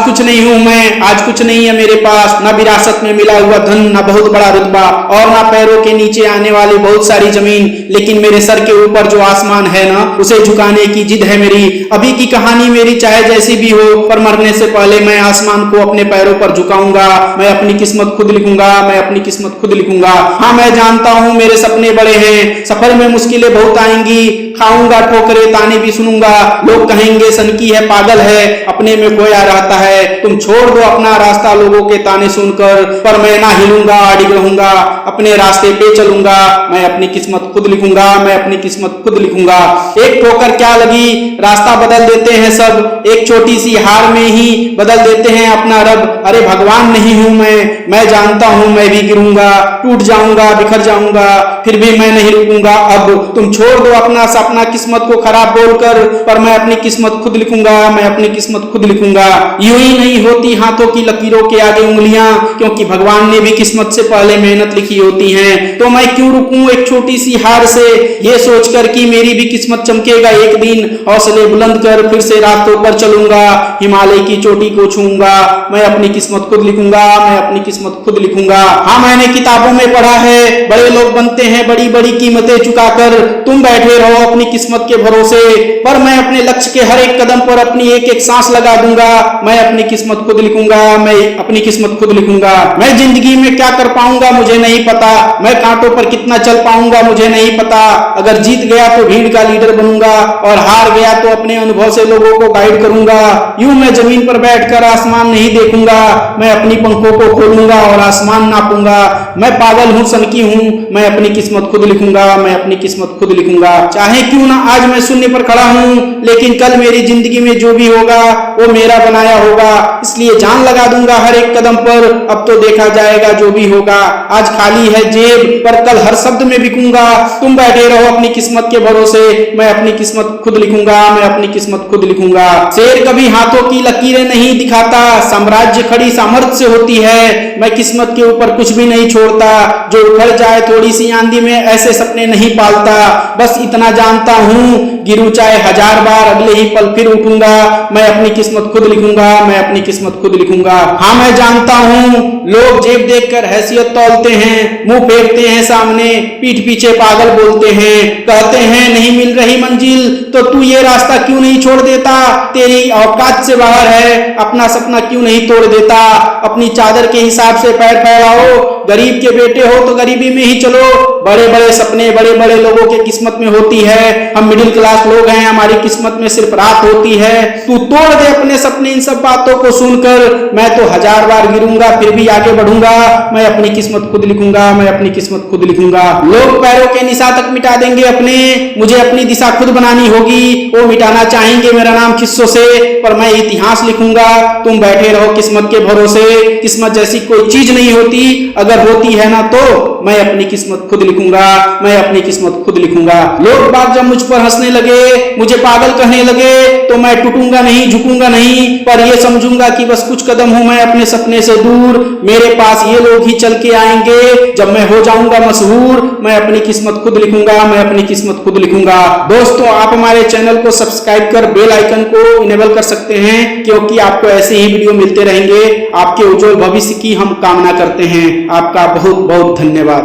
कुछ नहीं हूँ मैं, आज कुछ नहीं है मेरे पास, ना विरासत में मिला हुआ धन, ना बहुत बड़ा रुतबा, और ना पैरों के नीचे आने वाली बहुत सारी जमीन, लेकिन मेरे सर के ऊपर जो आसमान है ना, उसे झुकाने की जिद है मेरी। अभी की कहानी मेरी चाहे जैसी भी हो, पर मरने से पहले मैं आसमान को अपने पैरों पर झुकाऊंगा। मैं अपनी किस्मत खुद लिखूंगा, मैं अपनी किस्मत खुद लिखूंगा। हाँ, मैं जानता हूँ मेरे सपने बड़े हैं, सफर में मुश्किलें बहुत आएंगी, खाऊंगा ठोकरे, ताने भी सुनूंगा। लोग कहेंगे सनकी है, पागल है, अपने में खोया रहता है। तुम छोड़ दो अपना रास्ता लोगों के ताने सुनकर, पर मैं ना हिलूंगा, अडिग रहूंगा, अपने रास्ते पे चलूंगा। मैं अपनी किस्मत खुद लिखूंगा, मैं अपनी किस्मत खुद लिखूंगा। एक ठोकर क्या लगी, रास्ता बदल देते हैं सब, एक छोटी सी हार में ही बदल देते हैं अपना रब। अरे भगवान नहीं हूं मैं जानता हूं मैं भी गिरूंगा, टूट जाऊंगा, बिखर जाऊंगा, फिर भी मैं नहीं रुकूंगा। अब तुम छोड़ दो अपना सपना किस्मत को खराब बोलकर, पर मैं अपनी किस्मत खुद लिखूंगा, मैं अपनी किस्मत खुद लिखूंगा। यूं ही नहीं होती हाथों की लकीरों के आगे उंगलियां, क्योंकि भगवान ने भी किस्मत से पहले मेहनत लिखी होती है। तो मैं क्यों रुकूं एक छोटी सी हार से, ये सोचकर कि मेरी भी किस्मत चमकेगा एक दिन। हौसले बुलंद कर फिर से रास्तों पर चलूंगा, हिमालय की चोटी को छूंगा। मैं अपनी किस्मत खुद लिखूंगा, मैं अपनी किस्मत खुद लिखूंगा। हाँ, मैंने किताबों में पढ़ा है बड़े लोग बनते हैं बड़ी बड़ी कीमतें चुकाकर, तुम बैठे रहो अपनी किस्मत के भरोसे, पर मैं अपने लक्ष्य के हर एक कदम पर अपनी एक एक सांस लगा दूंगा। मैं अपनी किस्मत खुद लिखूंगा, मैं अपनी किस्मत खुद लिखूंगा। मैं जिंदगी में क्या कर पाऊंगा मुझे नहीं पता, मैं कांटों पर कितना चल पाऊंगा मुझे नहीं पता। अगर जीत गया तो भीड़ का लीडर बनूंगा, और हार गया तो अपने अनुभव से लोगों को गाइड करूंगा। यूं मैं जमीन पर बैठकर आसमान नहीं देखूंगा, मैं अपनी पंखों को खोलूंगा और आसमान नापूंगा। मैं पागल हूं, सनकी हूं, मैं अपनी किस्मत खुद लिखूंगा, मैं अपनी किस्मत खुद लिखूंगा। चाहे क्यों ना आज मैं शून्य पर खड़ा हूं, लेकिन कल मेरी जिंदगी में जो भी होगा वो मेरा बनाया होगा, इसलिए जान लगा दूंगा हर एक कदम पर। अब तो देखा जाएगा जो भी होगा, आज खाली है जेब पर कल हर शब्द में बिकूंगा। तुम बैठे रहो अपनी किस्मत के भरोसे, मैं अपनी किस्मत खुद लिखूंगा, मैं अपनी किस्मत खुद लिखूंगा। शेर कभी हाथों की लकीरें नहीं दिखाता, साम्राज्य खड़ी सामर्थ्य से होती है। मैं किस्मत के ऊपर कुछ भी नहीं छोड़ता, जो उखड़ जाए थोड़ी सी आंधी में ऐसे सपने नहीं पालता। बस इतना जानता हूं, गिरूं चाहे 1000 बार अगले ही पल फिर उठूंगा। मैं अपनी किस्मत खुद लिखूंगा, मैं अपनी किस्मत खुद लिखूंगा। हाँ, मैं जानता हूं लोग जेब देखकर हैसियत तौलते हैं, मुंह फेरते हैं सामने, पीठ पीछे पागल बोलते हैं, कहते हैं नहीं मिल रही मंजिल तो तू ये रास्ता क्यों नहीं छोड़ देता, तेरी औकात से बाहर है, अपना सपना क्यों नहीं तोड़ देता। अपनी चादर के हिसाब से पैर फैलाओ, गरीब के बेटे हो तो गरीबी में ही चलो। बड़े बड़े सपने बड़े बड़े लोगों के किस्मत में होती है, हम मिडिल क्लास लोग हैं, हमारी किस्मत में सिर्फ रात होती है। तू तोड़ दे अपने सपने इन सब बातों को सुनकर, मैं तो 1000 बार गिरूंगा फिर भी आगे बढ़ूंगा। मैं अपनी किस्मत खुद लिखूंगा, मैं अपनी किस्मत खुद लिखूंगा। लोग पैरों के निशान तक मिटा देंगे अपने, मुझे अपनी दिशा खुद बनानी होगी। वो मिटाना चाहेंगे मेरा नाम किस्सों से, पर मैं इतिहास लिखूंगा। तुम बैठे रहो किस्मत के भरोसे, किस्मत जैसी कोई चीज नहीं होती, अगर होती है ना तो मैं अपनी किस्मत खुद लिखूंगा, मैं अपनी किस्मत खुद लिखूंगा। लोग बाग जब मुझ पर हंसने लगे, मुझे पागल कहने लगे, तो मैं टूटूंगा नहीं, झुकूंगा नहीं, पर यह समझूंगा कि बस कुछ कदम हूं मैं अपने सपने से दूर। मेरे पास ये लोग ही चल के आएंगे जब मैं हो जाऊंगा मशहूर। मैं अपनी किस्मत खुद लिखूंगा, मैं अपनी किस्मत खुद लिखूंगा। दोस्तों, आप हमारे चैनल को सब्सक्राइब कर बेल आइकन को इनेबल कर सकते हैं, क्योंकि आपको ऐसे ही वीडियो मिलते रहेंगे। आपके उज्जवल भविष्य की हम कामना करते हैं। आपका बहुत बहुत धन्यवाद।